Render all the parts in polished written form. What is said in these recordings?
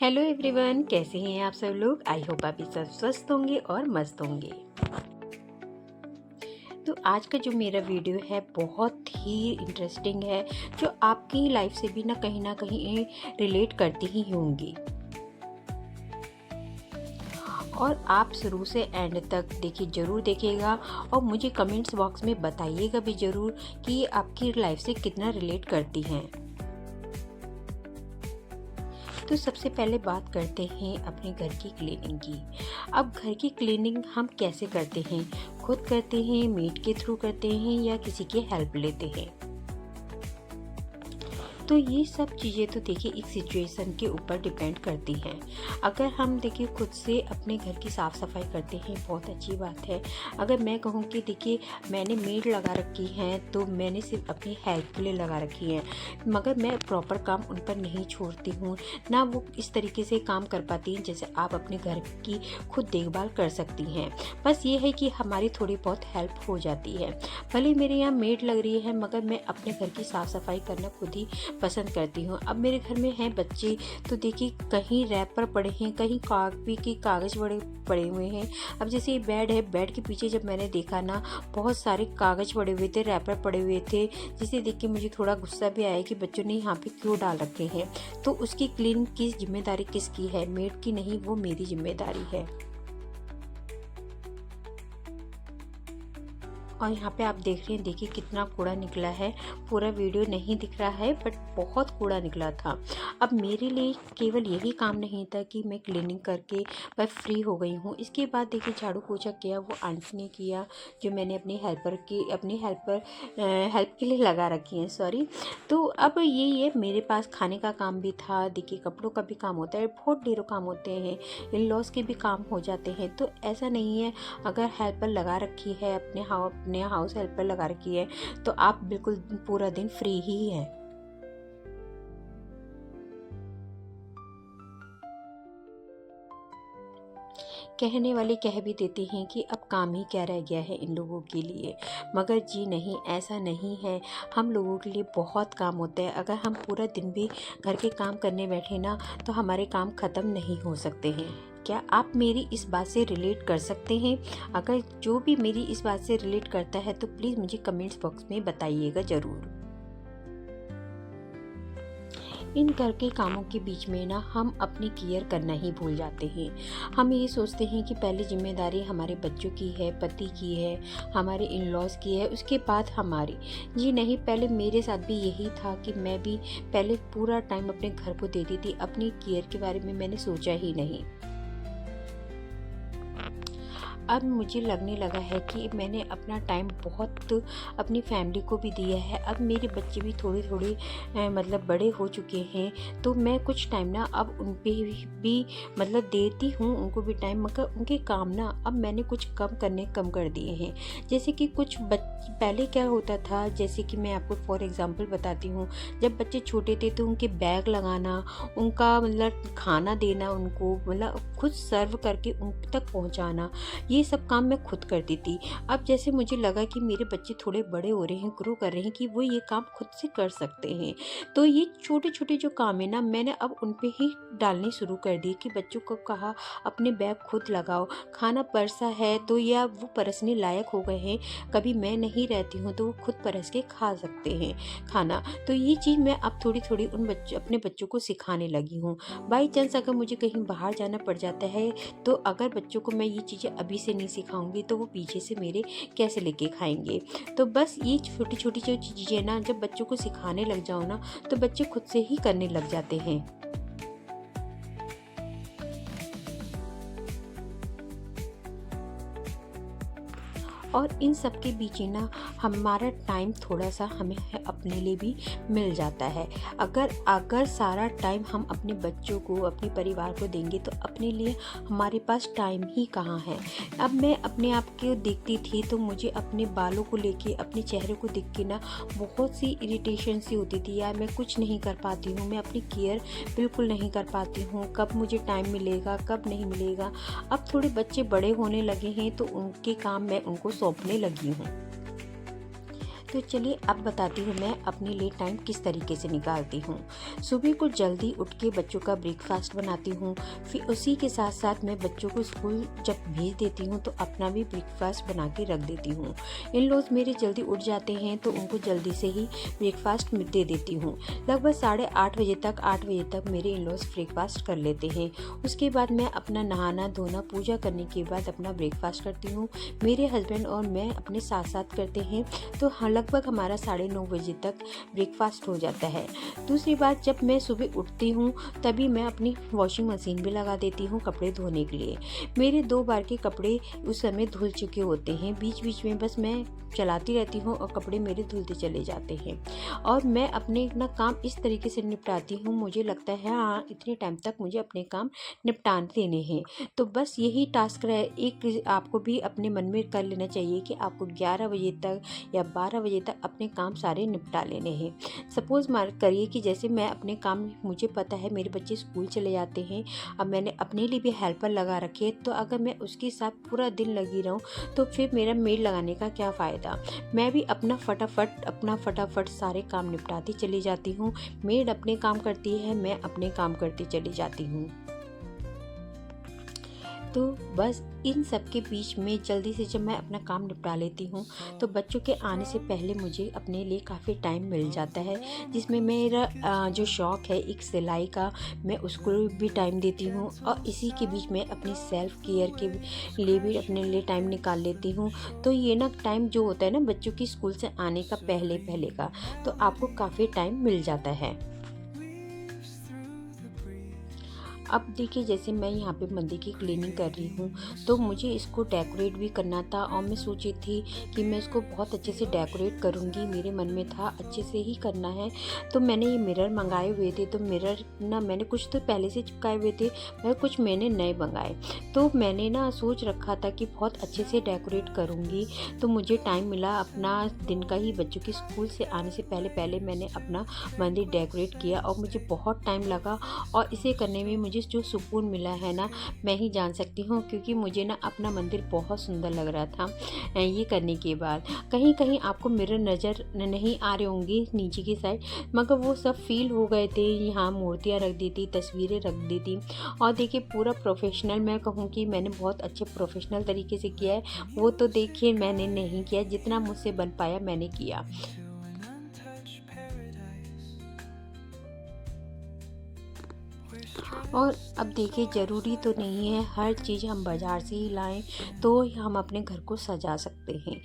Hello everyone, कैसे हैं आप सब लोग। आई होप आप सब स्वस्थ होंगे और मस्त होंगे। तो आज का जो मेरा वीडियो है बहुत ही इंटरेस्टिंग है, जो आपकी लाइफ से भी ना कहीं रिलेट करती ही होंगी। और आप शुरू से एंड तक देखिए, ज़रूर देखिएगा और मुझे कमेंट्स बॉक्स में बताइएगा भी ज़रूर कि ये आपकी लाइफ से कितना रिलेट करती हैं। तो सबसे पहले बात करते हैं अपने घर की क्लीनिंग की। अब घर की क्लीनिंग हम कैसे करते हैं, खुद करते हैं, मेड के थ्रू करते हैं या किसी की हेल्प लेते हैं। तो ये सब चीज़ें तो देखिए एक सिचुएशन के ऊपर डिपेंड करती हैं। अगर हम देखिए खुद से अपने घर की साफ़ सफाई करते हैं, बहुत अच्छी बात है। अगर मैं कहूँ कि देखिए मैंने मेड लगा रखी हैं तो मैंने सिर्फ अपनी हेल्प के लिए लगा रखी हैं, मगर मैं प्रॉपर काम उन पर नहीं छोड़ती हूँ, ना वो इस तरीके से काम कर पाती हैं जैसे आप अपने घर की खुद देखभाल कर सकती हैं। बस ये है कि हमारी थोड़ी बहुत हेल्प हो जाती है। भले मेरे यहाँ मेड लग रही है मगर मैं अपने घर की साफ़ सफाई करना खुद ही पसंद करती हूँ। अब मेरे घर में हैं बच्चे, तो देखिए कहीं रैपर पड़े हैं, कहीं कॉपी के कागज़ पड़े हुए हैं। अब जैसे ये बेड है, बेड के पीछे जब मैंने देखा ना, बहुत सारे कागज़ पड़े हुए थे, रैपर पड़े हुए थे, जिसे देख के मुझे थोड़ा गुस्सा भी आया कि बच्चों ने यहाँ पे क्यों डाल रखे हैं। तो उसकी क्लीन की जिम्मेदारी किसकी है? मेड की नहीं, वो मेरी जिम्मेदारी है। और यहाँ पे आप देख रहे हैं, देखिए कितना कूड़ा निकला है। पूरा वीडियो नहीं दिख रहा है बट बहुत कूड़ा निकला था। अब मेरे लिए केवल यही काम नहीं था कि मैं क्लीनिंग करके मैं फ्री हो गई हूँ। इसके बाद देखिए झाड़ू पोछा किया, वो आंटी ने किया जो मैंने अपनी हेल्प के लिए लगा रखी हैं, सॉरी। तो अब यही है, मेरे पास खाने का काम भी था, देखिए कपड़ों का भी काम होता है, बहुत ढेरों काम होते हैं, इन लॉस के भी काम हो जाते हैं। तो ऐसा नहीं है, अगर हेल्पर लगा रखी है, अपने हाउस हेल्पर लगा रखी है, तो आप बिल्कुल पूरा दिन फ्री ही हैं। कहने वाले कह भी देते हैं कि अब काम ही क्या रह गया है इन लोगों के लिए, मगर जी नहीं, ऐसा नहीं है। हम लोगों के लिए बहुत काम होता है। अगर हम पूरा दिन भी घर के काम करने बैठे ना, तो हमारे काम ख़त्म नहीं हो सकते हैं। क्या आप मेरी इस बात से रिलेट कर सकते हैं? अगर जो भी मेरी इस बात से रिलेट करता है तो प्लीज़ मुझे कमेंट्स बॉक्स में बताइएगा ज़रूर। इन घर के कामों के बीच में ना हम अपनी केयर करना ही भूल जाते हैं। हम ये सोचते हैं कि पहले जिम्मेदारी हमारे बच्चों की है, पति की है, हमारे इन लॉज की है, उसके बाद हमारी। जी नहीं, पहले मेरे साथ भी यही था कि मैं भी पहले पूरा टाइम अपने घर को देती थी, अपनी केयर के बारे में मैंने सोचा ही नहीं। अब मुझे लगने लगा है कि मैंने अपना टाइम बहुत अपनी फैमिली को भी दिया है। अब मेरे बच्चे भी थोड़े थोड़े मतलब बड़े हो चुके हैं, तो मैं कुछ टाइम ना अब उन पे भी मतलब देती हूँ, उनको भी टाइम, मगर उनके काम ना अब मैंने कुछ कम कर दिए हैं। जैसे कि पहले क्या होता था, जैसे कि मैं आपको फॉर एग्ज़ाम्पल बताती हूँ, जब बच्चे छोटे थे तो उनके बैग लगाना, उनका मतलब खाना देना, उनको मतलब खुद सर्व करके उन तक पहुँचाना, ये सब काम मैं खुद करती थी। अब जैसे मुझे लगा कि मेरे बच्चे थोड़े बड़े हो रहे हैं, ग्रो कर रहे हैं, कि वो ये काम खुद से कर सकते हैं, तो ये छोटे छोटे जो काम है ना, मैंने अब उन पे ही डालने शुरू कर दिए कि बच्चों को कहा अपने बैग खुद लगाओ, खाना परसा है तो या वो परसने लायक हो गए हैं, कभी मैं नहीं रहती हूँ तो वो खुद परस के खा सकते हैं खाना। तो ये चीज़ मैं अब थोड़ी थोड़ी अपने बच्चों को सिखाने लगी हूँ। बाई चांस अगर मुझे कहीं बाहर जाना पड़ जाता है, तो अगर बच्चों को मैं ये चीज़ें अभी से नहीं सिखाऊंगी तो वो पीछे से मेरे कैसे लेके खाएंगे। तो बस ये छोटी छोटी जो चीज़ें ना, जब बच्चों को सिखाने लग जाओ ना, तो बच्चे खुद से ही करने लग जाते हैं। और इन सब के बीच ही ना हमारा टाइम थोड़ा सा हमें अपने लिए भी मिल जाता है। अगर सारा टाइम हम अपने बच्चों को, अपने परिवार को देंगे तो अपने लिए हमारे पास टाइम ही कहाँ है। अब मैं अपने आप को देखती थी तो मुझे अपने बालों को लेके, अपने चेहरे को देख के ना बहुत सी इरिटेशन सी होती थी, यार मैं कुछ नहीं कर पाती हूँ, मैं अपनी केयर बिल्कुल नहीं कर पाती हूँ, कब मुझे टाइम मिलेगा, कब नहीं मिलेगा। अब थोड़े बच्चे बड़े होने लगे हैं तो उनके काम मैं उनको सौंपने लगी हूँ। तो चलिए अब बताती हूँ मैं अपने लिए टाइम किस तरीके से निकालती हूँ। सुबह को जल्दी उठ के बच्चों का ब्रेकफास्ट बनाती हूँ, फिर उसी के साथ साथ मैं बच्चों को स्कूल जब भेज देती हूँ तो अपना भी ब्रेकफास्ट बना के रख देती हूँ। इन लॉज मेरे जल्दी उठ जाते हैं तो उनको जल्दी से ही ब्रेकफास्ट दे देती हूँ। लगभग 8:30 तक मेरे इन लॉज ब्रेकफास्ट कर लेते हैं। उसके बाद मैं अपना नहाना धोना पूजा करने के बाद अपना ब्रेकफास्ट करती हूँ। मेरे हस्बैंड और मैं अपने साथ साथ करते हैं, तो लगभग हमारा 9:30 बजे तक ब्रेकफास्ट हो जाता है। दूसरी बात, जब मैं सुबह उठती हूँ तभी मैं अपनी वॉशिंग मशीन भी लगा देती हूँ कपड़े धोने के लिए। मेरे 2 बार के कपड़े उस समय धुल चुके होते हैं, बीच बीच में बस मैं चलाती रहती हूँ और कपड़े मेरे धुलते चले जाते हैं। और मैं अपने ना काम इस तरीके से निपटाती हूँ, मुझे लगता है हाँ इतने टाइम तक मुझे अपने काम निपटा देने हैं। तो बस यही टास्क रहे, एक आपको भी अपने मन में कर लेना चाहिए कि आपको 11 बजे तक या 12 बजे तक अपने काम सारे निपटा लेने हैं। सपोज़ मान करिए कि जैसे मैं अपने काम, मुझे पता है मेरे बच्चे स्कूल चले जाते हैं, अब मैंने अपने लिए भी हेल्पर लगा रखी है, तो अगर मैं उसके साथ पूरा दिन लगी रहूँ तो फिर मेरा मेड लगाने का क्या फ़ायदा। मैं भी अपना फटाफट सारे काम निपटाती चली जाती हूँ। मेड अपने काम करती है, मैं अपने काम करती चली जाती हूँ। तो बस इन सब के बीच में जल्दी से जब मैं अपना काम निपटा लेती हूँ तो बच्चों के आने से पहले मुझे अपने लिए काफ़ी टाइम मिल जाता है, जिसमें मेरा जो शौक़ है एक सिलाई का, मैं उसको भी टाइम देती हूँ। और इसी के बीच में अपनी सेल्फ़ केयर के लिए भी अपने लिए टाइम निकाल लेती हूँ। तो ये ना टाइम जो होता है ना बच्चों की स्कूल से आने का पहले का, तो आपको काफ़ी टाइम मिल जाता है। अब देखिए, जैसे मैं यहाँ पे मंदिर की क्लीनिंग कर रही हूँ तो मुझे इसको डेकोरेट भी करना था और मैं सोची थी कि मैं इसको बहुत अच्छे से डेकोरेट करूँगी, मेरे मन में था अच्छे से ही करना है। तो मैंने ये मिरर मंगाए हुए थे, तो मिरर ना मैंने कुछ तो पहले से चिपकाए हुए थे, मैं कुछ मैंने नए मंगाए। तो मैंने ना सोच रखा था कि बहुत अच्छे से डेकोरेट करूँगी, तो मुझे टाइम मिला अपना दिन का ही, बच्चों के स्कूल से आने से पहले मैंने अपना मंदिर डेकोरेट किया और मुझे बहुत टाइम लगा। और इसे करने में मुझे जो सुकून मिला है ना, मैं ही जान सकती हूँ, क्योंकि मुझे ना अपना मंदिर बहुत सुंदर लग रहा था ये करने के बाद। कहीं कहीं आपको मिरर नज़र नहीं आ रहे होंगे नीचे की साइड, मगर वो सब फील हो गए थे। यहाँ मूर्तियाँ रख दी थी, तस्वीरें रख दी थी। और देखिए पूरा प्रोफेशनल, मैं कहूँ कि मैंने बहुत अच्छे प्रोफेशनल तरीके से किया है। वो तो देखिए मैंने नहीं किया, जितना मुझसे बन पाया मैंने किया। और अब देखिए, ज़रूरी तो नहीं है हर चीज़ हम बाज़ार से ही लाएं तो हम अपने घर को सजा सकते हैं,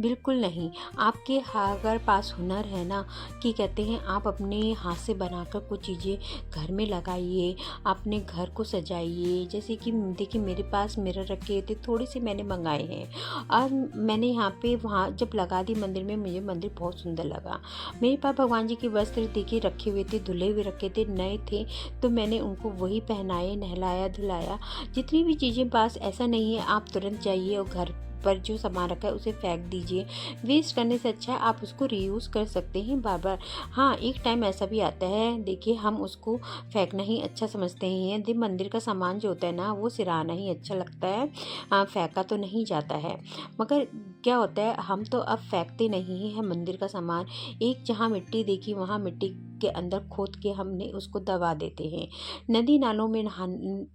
बिल्कुल नहीं। आपके अगर पास हुनर है ना, कि कहते हैं आप अपने हाथ से बनाकर कुछ चीज़ें घर में लगाइए, अपने घर को सजाइए। जैसे कि देखिए मेरे पास मिरर रखे थे, थोड़े से मैंने मंगाए हैं और मैंने यहाँ पे वहाँ जब लगा दी मंदिर में, मुझे मंदिर बहुत सुंदर लगा। मेरे पास भगवान जी के वस्त्र देखिए रखे हुए थे, धुले हुए रखे थे, नए थे, तो मैंने उनको वही पहनाए, नहलाया धुलाया। जितनी भी चीज़ें पास, ऐसा नहीं है आप तुरंत जाइए और घर पर जो सामान रखा है उसे फेंक दीजिए। वेस्ट करने से अच्छा है आप उसको रीयूज़ कर सकते हैं बार बार। हाँ, एक टाइम ऐसा भी आता है, देखिए हम उसको फेंकना ही अच्छा समझते हैं। दिन मंदिर का सामान जो होता है ना, वो सिराना ही अच्छा लगता है, फेंका तो नहीं जाता है। मगर क्या होता है, हम तो अब फेंकते नहीं हैं मंदिर का सामान। एक जहाँ मिट्टी देखी वहाँ मिट्टी के अंदर खोद के हमने उसको दबा देते हैं। नदी नालों में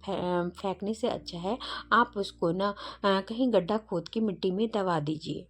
फेंकने से अच्छा है आप उसको ना कहीं गड्ढा खोद के मिट्टी में दबा दीजिए।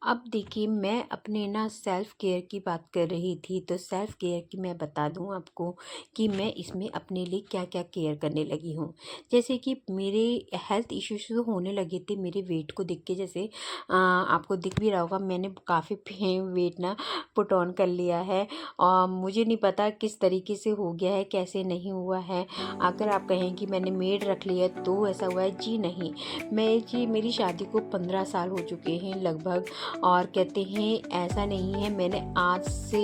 अब देखिए, मैं अपने ना सेल्फ़ केयर की बात कर रही थी, तो सेल्फ़ केयर की मैं बता दूँ आपको कि मैं इसमें अपने लिए क्या-क्या केयर करने लगी हूँ। जैसे कि मेरे हेल्थ इश्यूज़ तो होने लगे थे मेरे वेट को देख के, जैसे आपको दिख भी रहा होगा मैंने काफ़ी वेट ना पुट ऑन कर लिया है और मुझे नहीं पता किस तरीके से हो गया है, कैसे नहीं हुआ है। अगर आप कहें कि मैंने मेड रख लिया है तो ऐसा हुआ है, जी नहीं। मेरी शादी को 15 साल हो चुके हैं लगभग, और कहते हैं ऐसा नहीं है, मैंने आज से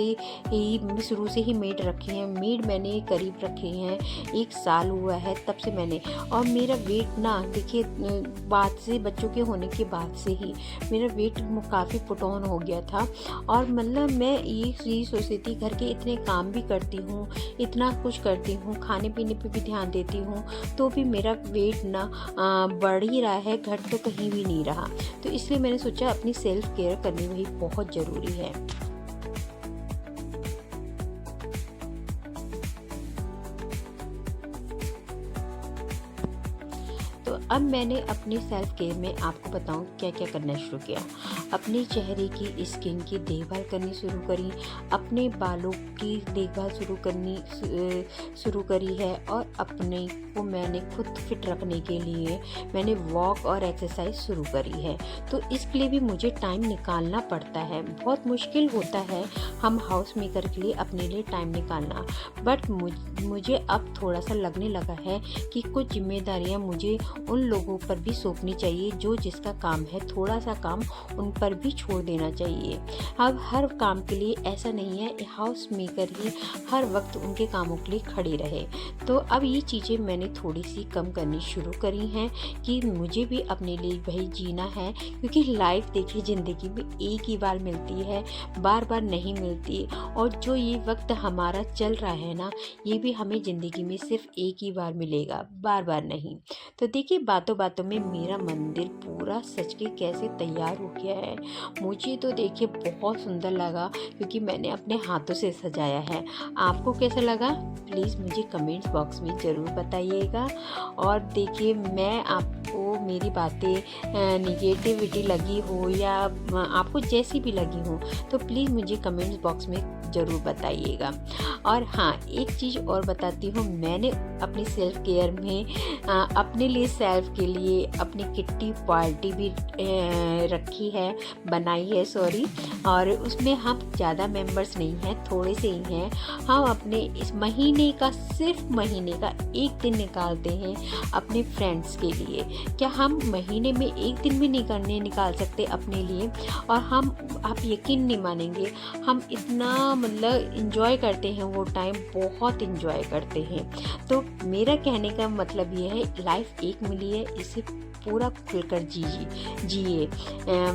ही शुरू से ही मेड रखी है। मेड मैंने करीब रखे हैं 1 साल हुआ है तब से मैंने। और मेरा वेट ना देखिए बाद से, बच्चों के होने के बाद से ही मेरा वेट काफ़ी पुट ऑन हो गया था। और मतलब मैं ये सोचती थी घर के इतने काम भी करती हूँ, इतना कुछ करती हूँ, खाने पीने पे भी ध्यान देती हूँ, तो भी मेरा वेट ना बढ़ ही रहा है, घट तो कहीं भी नहीं रहा। तो इसलिए मैंने सोचा अपनी सेल्फ केयर करनी वही बहुत ज़रूरी है। तो अब मैंने अपनी सेल्फ केयर में आपको बताऊं क्या क्या करना शुरू किया। अपने चेहरे की स्किन की देखभाल करनी शुरू करी, अपने बालों की देखभाल शुरू करी है। और अपने को मैंने खुद फिट रखने के लिए मैंने वॉक और एक्सरसाइज शुरू करी है। तो इसके लिए भी मुझे टाइम निकालना पड़ता है, बहुत मुश्किल होता है हम हाउस मेकर के लिए अपने लिए टाइम निकालना। बट मुझे अब थोड़ा सा लगने लगा है कि कुछ जिम्मेदारियां मुझे उन लोगों पर भी सौंपनी चाहिए जो जिसका काम है, थोड़ा सा काम उन पर भी छोड़ देना चाहिए। अब हर काम के लिए ऐसा नहीं है हाउस मेकर ही हर वक्त उनके कामों के लिए खड़े रहे। तो अब ये चीज़ें मैंने थोड़ी सी कम करनी शुरू करी हैं कि मुझे भी अपने लिए भाई जीना है, क्योंकि लाइफ देखिए ज़िंदगी में एक ही बार मिलती है, बार बार नहीं मिलती। और जो ये वक्त हमारा चल रहा है ना, ये भी हमें ज़िंदगी में सिर्फ एक ही बार मिलेगा, बार बार नहीं। तो देखिए बातों बातों में मेरा मंदिर पूरा सज के कैसे तैयार हो गया है। मुझे तो देखिए बहुत सुंदर लगा, क्योंकि मैंने अपने हाथों से सजाया है। आपको कैसा लगा प्लीज़ मुझे कमेंट्स बॉक्स में ज़रूर बताइएगा। और देखिए मैं आपको मेरी बातें निगेटिविटी लगी हो या आपको जैसी भी लगी हो तो प्लीज़ मुझे कमेंट्स बॉक्स में ज़रूर बताइएगा। और हाँ, एक चीज़ और बताती हूँ, मैंने अपनी सेल्फ केयर में अपने लिए सेल्फ के लिए अपनी किट्टी पार्टी भी रखी है, बनाई है सॉरी। और उसमें हम ज़्यादा मेंबर्स नहीं हैं, थोड़े से ही हैं। हम अपने इस महीने का सिर्फ महीने का 1 दिन निकालते हैं अपने फ्रेंड्स के लिए। क्या हम महीने में 1 दिन भी नहीं निकाल सकते अपने लिए? और हम, आप यकीन नहीं मानेंगे, हम इतना मतलब इंजॉय करते हैं वो टाइम, बहुत इंजॉय करते हैं। तो मेरा कहने का मतलब ये है, लाइफ एक मिली है, इसे पूरा खुलकर जिए,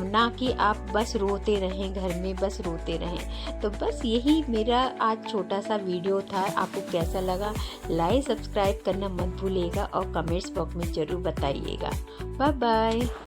ना कि आप बस रोते रहें घर में, बस रोते रहें। तो बस यही मेरा आज छोटा सा वीडियो था। आपको कैसा लगा लाइक सब्सक्राइब करना मत भूलिएगा और कमेंट्स बॉक्स में ज़रूर बताइएगा। Bye bye.